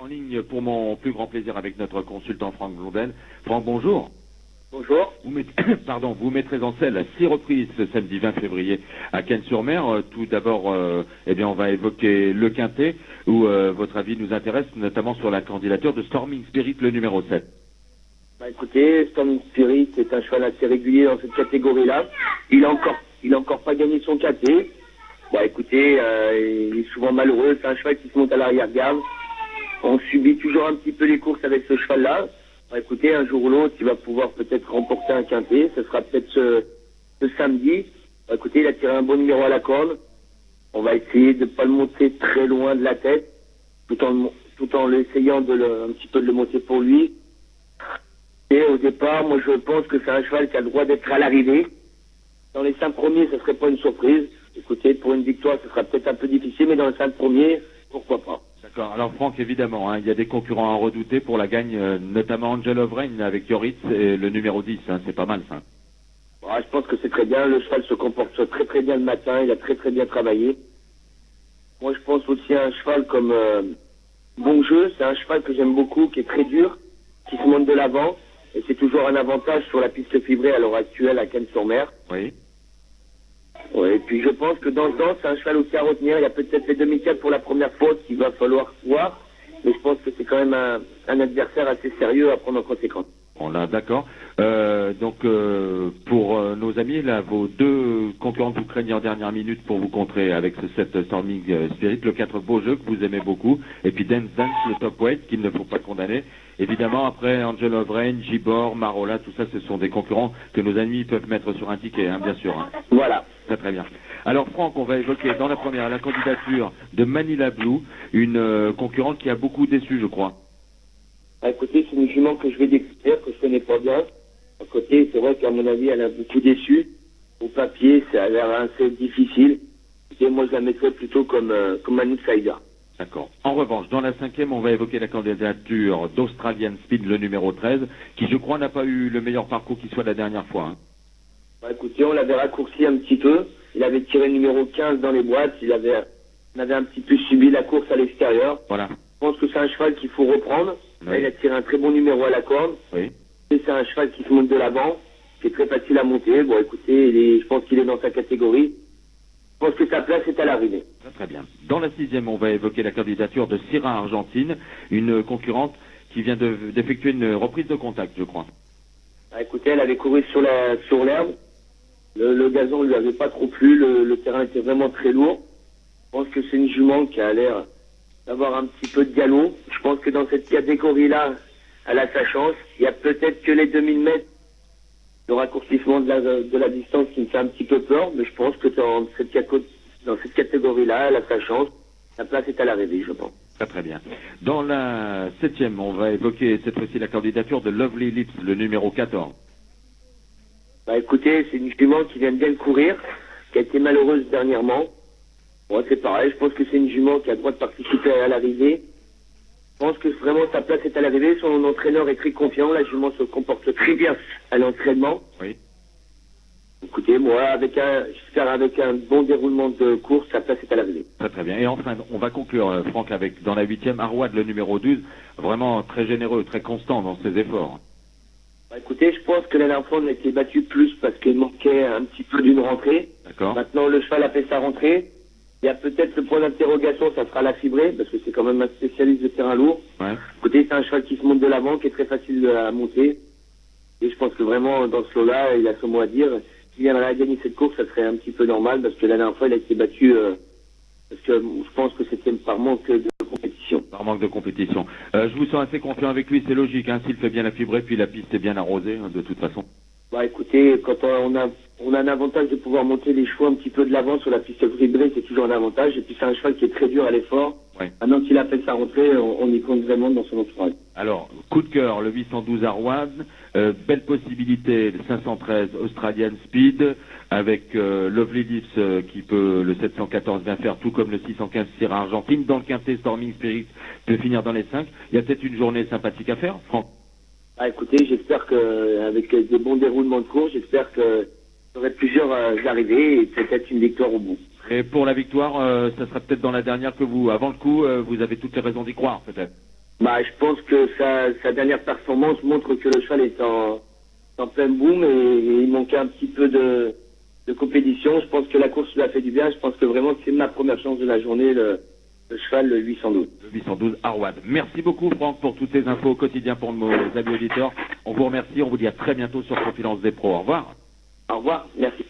En ligne pour mon plus grand plaisir avec notre consultant Franck Blondel. Franck, bonjour. Bonjour. Vous mettrez en scène à 6 reprises ce samedi 20 février à Cannes-sur-Mer. Tout d'abord, on va évoquer le Quintet, où votre avis nous intéresse, notamment sur la candidature de Storming Spirit, le numéro 7. Bah écoutez, Storming Spirit est un cheval assez régulier dans cette catégorie-là. Il a encore pas gagné son Quintet. Bah écoutez, il est souvent malheureux. C'est un cheval qui se monte à l'arrière-garde. On subit toujours un petit peu les courses avec ce cheval-là. Bah écoutez, un jour ou l'autre, il va pouvoir peut-être remporter un Quintet. Ce sera peut-être ce samedi. Bah écoutez, il a tiré un bon numéro à la corde. On va essayer de ne pas le monter très loin de la tête, tout en essayant un petit peu de le monter pour lui. Et au départ, moi je pense que c'est un cheval qui a le droit d'être à l'arrivée. Dans les 5 premiers, ce serait pas une surprise. Écoutez, pour une victoire, ce sera peut-être un peu difficile, mais dans les 5 premiers, pourquoi pas. D'accord. Alors Franck, évidemment, il y a des concurrents à redouter pour la gagne, notamment Angel of Rain avec Yoritz et le numéro 10. C'est pas mal ça. Je pense que c'est très bien. Le cheval se comporte très très bien le matin. Il a très très bien travaillé. Moi, je pense aussi à un cheval comme Bon Jeu. C'est un cheval que j'aime beaucoup, qui est très dur, qui se monte de l'avant. Et c'est toujours un avantage sur la piste fibrée à l'heure actuelle à Cannes-sur-Mer. Oui. Ouais, et puis je pense que dans ce temps, c'est un cheval aussi à retenir. Il y a peut-être les demi-4 pour la première faute qu'il va falloir voir. Mais je pense que c'est quand même un adversaire assez sérieux à prendre en conséquence. On l'a, d'accord. Pour nos amis, là, vos deux concurrents que vous craignez en dernière minute pour vous contrer avec ce 7 Storming Spirit, le 4 Beau Jeu que vous aimez beaucoup, et puis Dance Dance, le top weight, qu'il ne faut pas condamner. Évidemment, après, Angel of Rain, Gibor, Marola, tout ça, ce sont des concurrents que nos amis peuvent mettre sur un ticket, bien sûr. Voilà. Très très bien. Alors Franck, on va évoquer dans la première la candidature de Manila Blue, une concurrente qui a beaucoup déçu, je crois. Écoutez, c'est une jument que je vais découvrir, que je connais pas bien. À côté, c'est vrai qu'à mon avis, elle a beaucoup déçu. Au papier, ça a l'air assez difficile. Et moi, je la mettrais plutôt comme un outsider. D'accord. En revanche, dans la 5e, on va évoquer la candidature d'Australian Speed, le numéro 13, qui, je crois, n'a pas eu le meilleur parcours qui soit la dernière fois. Écoutez, on l'avait raccourci un petit peu. Il avait tiré le numéro 15 dans les boîtes. On avait un petit peu subi la course à l'extérieur. Voilà. Je pense que c'est un cheval qu'il faut reprendre. Oui. Il a tiré un très bon numéro à la corde. Oui. Et c'est un cheval qui se monte de l'avant, qui est très facile à monter. Bon, écoutez, je pense qu'il est dans sa catégorie. Je pense que sa place est à l'arrivée. Très, très bien. Dans la 6e, on va évoquer la candidature de Syrah Argentine, une concurrente qui vient d'effectuer une reprise de contact, je crois. Écoutez, elle avait couru sur l'herbe. Le gazon ne lui avait pas trop plu. Le terrain était vraiment très lourd. Je pense que c'est une jument qui a l'air d'avoir un petit peu de galop. Je pense que dans cette catégorie-là, elle a sa chance. Il y a peut-être que les 2000 mètres de raccourcissement de la distance qui me fait un petit peu peur, mais je pense que dans cette catégorie-là, elle a sa chance. La place est à l'arrivée, je pense. Très très bien. Dans la 7e, on va évoquer cette fois-ci la candidature de Lovely Lips, le numéro 14. Écoutez, c'est une jument qui vient de bien courir, qui a été malheureuse dernièrement. Bon, c'est pareil, je pense que c'est une jument qui a le droit de participer à l'arrivée. Je pense que vraiment sa place est à l'arrivée. Son entraîneur est très confiant. La jument se comporte très bien à l'entraînement. Oui. Écoutez, moi, j'espère avec un bon déroulement de course, sa place est à l'arrivée. Très très bien. Et enfin, on va conclure, Franck, avec dans la 8e, Arwad, le numéro 12, vraiment très généreux, très constant dans ses efforts. Écoutez, je pense que la dernière fois, on a été battu plus parce qu'il manquait un petit peu d'une rentrée. D'accord. Maintenant, le cheval a fait sa rentrée. Il y a peut-être le point d'interrogation, ça sera la fibrée, parce que c'est quand même un spécialiste de terrain lourd. Ouais. Écoutez, c'est un cheval qui se monte de l'avant, qui est très facile à monter. Et je pense que vraiment, dans ce lot-là, il a son mot à dire. S'il viendrait à gagner cette course, ça serait un petit peu normal, parce que la dernière fois, il a été battu, parce que je pense que c'était par manque de compétition. Par manque de compétition. Je vous sens assez confiant avec lui, c'est logique, s'il fait bien la fibrée, puis la piste est bien arrosée, de toute façon. Écoutez, quand on a un avantage de pouvoir monter les chevaux un petit peu de l'avant sur la piste fibrée, c'est toujours un avantage. Et puis c'est un cheval qui est très dur à l'effort. Ouais. Maintenant qu'il a fait sa rentrée, on y compte vraiment dans son entourage. Alors, coup de cœur, le 812 Arwad, belle possibilité, le 513 Australian Speed, avec Lovely Lips qui peut, le 714 bien faire, tout comme le 615 Syrah Argentine. Dans le quintet, Storming Spirit peut finir dans les 5. Il y a peut-être une journée sympathique à faire, Franck. Écoutez, j'espère qu'avec des bons déroulements de course, j'espère que il y aurait plusieurs arrivées et peut-être une victoire au bout. Et pour la victoire, ça sera peut-être dans la dernière que vous, avant le coup, vous avez toutes les raisons d'y croire, peut-être. Bah, je pense que sa dernière performance montre que le cheval est en plein boom et il manquait un petit peu de compétition. Je pense que la course lui a fait du bien. Je pense que vraiment c'est ma première chance de la journée, le cheval, le 812. Le 812 Arwad. Merci beaucoup Franck pour toutes ces infos au quotidien pour nos amis auditeurs. On vous remercie, on vous dit à très bientôt sur Confidence des Pros. Au revoir. Au revoir, merci.